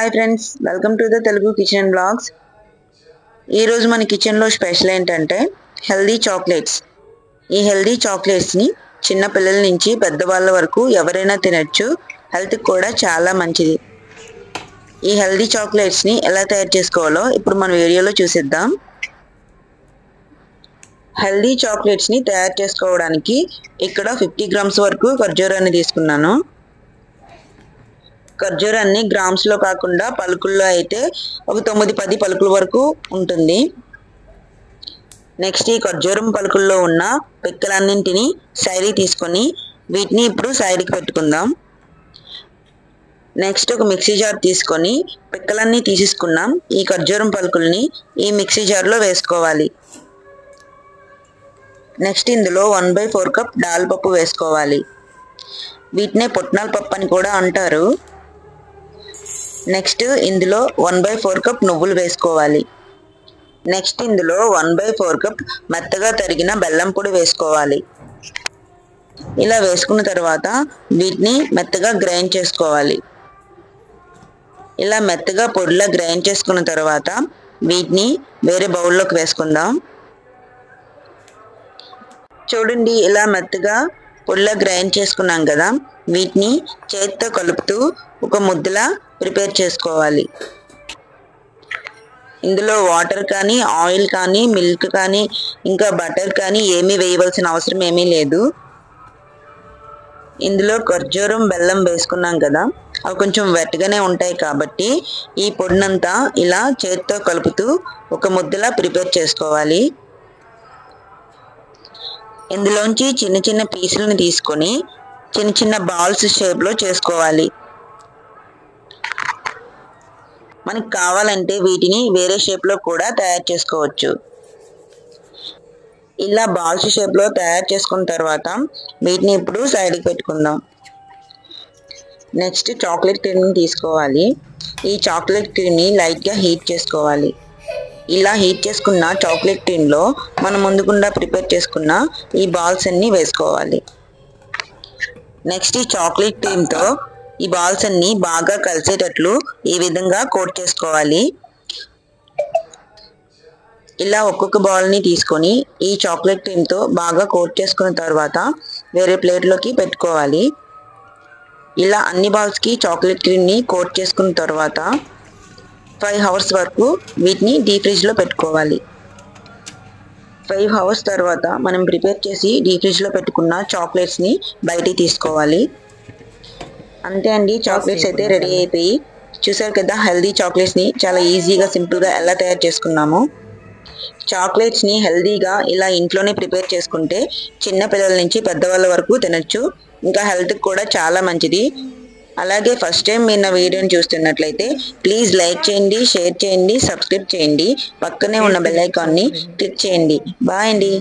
Hi friends, welcome to the Telugu kitchen blogs. ఈరోజు మన కిచెన్లో స్పెషల్ ఏంటంటే హెల్దీ చాక్లెట్స్. ఈ హెల్దీ చాక్లెట్స్ని చిన్న పిల్లల నుంచి పెద్దవాళ్ళ వరకు ఎవరైనా తినచ్చు. హెల్త్కి కూడా చాలా మంచిది. ఈ హెల్దీ చాక్లెట్స్ని ఎలా తయారు చేసుకోవాలో ఇప్పుడు మన వీడియోలో చూసిద్దాం. హెల్దీ చాక్లెట్స్ని తయారు చేసుకోవడానికి ఇక్కడ 50 గ్రామ్స్ వరకు ఖర్జూరాన్ని తీసుకున్నాను. ఖర్జూరాన్ని గ్రామ్స్లో కాకుండా పలుకుల్లో అయితే ఒక 9-10 పలుకుల వరకు ఉంటుంది. నెక్స్ట్ ఈ ఖర్జూరం పలుకుల్లో ఉన్న పిక్కలన్నింటినీ సైడ్కి తీసుకొని వీటిని ఇప్పుడు సైడ్కి పెట్టుకుందాం. నెక్స్ట్ ఒక మిక్సీ జార్ తీసుకొని పిక్కలన్నీ తీసేసుకున్నాం ఈ ఖర్జూరం పలుకుల్ని ఈ మిక్సీ జార్లో వేసుకోవాలి. నెక్స్ట్ ఇందులో 1/4 కప్ దాల్ పప్పు వేసుకోవాలి. వీటినే పుట్నాల పప్పు అని కూడా అంటారు. నెక్స్ట్ ఇందులో 1/4 కప్ నువ్వులు వేసుకోవాలి. నెక్స్ట్ ఇందులో 1/4 కప్ మెత్తగా తరిగిన బెల్లం పొడి వేసుకోవాలి. ఇలా వేసుకున్న తర్వాత వీటిని మెత్తగా గ్రైండ్ చేసుకోవాలి. ఇలా మెత్తగా పొడిలా గ్రైండ్ చేసుకున్న తర్వాత వీటిని వేరే బౌల్లోకి వేసుకుందాం. చూడండి, ఇలా మెత్తగా పొడిలా గ్రైండ్ చేసుకున్నాం కదా, వీటిని చేతితో కలుపుతూ ఒక ముద్దలా ప్రిపేర్ చేసుకోవాలి. ఇందులో వాటర్ కానీ ఆయిల్ కానీ మిల్క్ కానీ ఇంకా బటర్ కానీ ఏమీ వేయవలసిన అవసరం ఏమీ లేదు. ఇందులో ఖర్జూరం బెల్లం వేసుకున్నాం కదా, అవి కొంచెం వెట్గానే ఉంటాయి కాబట్టి ఈ పొడినంతా ఇలా చేతితో కలుపుతూ ఒక ముద్దలా ప్రిపేర్ చేసుకోవాలి. ఇందులోంచి చిన్న చిన్న పీసులను తీసుకొని చిన్న చిన్న బాల్స్ షేప్లో చేసుకోవాలి. మనకి కావాలంటే వీటిని వేరే షేప్లో కూడా తయారు చేసుకోవచ్చు. ఇలా బాల్స్ షేప్లో తయారు చేసుకున్న తర్వాత వీటిని ఇప్పుడు సైడ్కి పెట్టుకుందాం. నెక్స్ట్ చాక్లెట్ క్రీమ్ని తీసుకోవాలి. ఈ చాక్లెట్ క్రీమ్ని లైట్గా హీట్ చేసుకోవాలి. ఇలా హీట్ చేసుకున్న చాక్లెట్ క్రీమ్లో మనం ముందుకుండా ప్రిపేర్ చేసుకున్న ఈ బాల్స్ అన్నీ వేసుకోవాలి. నెక్స్ట్ ఈ చాక్లెట్ క్రీమ్తో ఈ బాల్స్ అన్నీ బాగా కలిసేటట్లు ఈ విధంగా కోట్ చేసుకోవాలి. ఇలా ఒక్కొక్క బాల్ని తీసుకొని ఈ చాక్లెట్ క్రీమ్తో బాగా కోట్ చేసుకున్న తర్వాత వేరే ప్లేట్లోకి పెట్టుకోవాలి. ఇలా అన్ని బాల్స్కి చాక్లెట్ క్రీమ్ని కోట్ చేసుకున్న తర్వాత 5 అవర్స్ వరకు వీటిని డీప్ ఫ్రిడ్జ్లో పెట్టుకోవాలి. 5 అవర్స్ తర్వాత మనం ప్రిపేర్ చేసి డీప్ ఫ్రిడ్జ్లో పెట్టుకున్న చాక్లెట్స్ని బయటికి తీసుకోవాలి. అంతే అండి, చాక్లెట్స్ అయితే రెడీ అయిపోయి. చూసారు కదా, హెల్దీ చాక్లెట్స్ని చాలా ఈజీగా సింపుల్గా ఎలా తయారు చేసుకున్నాము. చాక్లెట్స్ని హెల్దీగా ఇలా ఇంట్లోనే ప్రిపేర్ చేసుకుంటే చిన్న పిల్లల నుంచి పెద్దవాళ్ళ వరకు తినచ్చు. ఇంకా హెల్త్కి కూడా చాలా మంచిది. అలాగే ఫస్ట్ టైం మీరు నా వీడియోని చూస్తున్నట్లయితే ప్లీజ్ లైక్ చేయండి, షేర్ చేయండి, సబ్స్క్రైబ్ చేయండి. పక్కనే ఉన్న బెల్ ఐకాన్ని క్లిక్ చేయండి. బాయ్ అండి.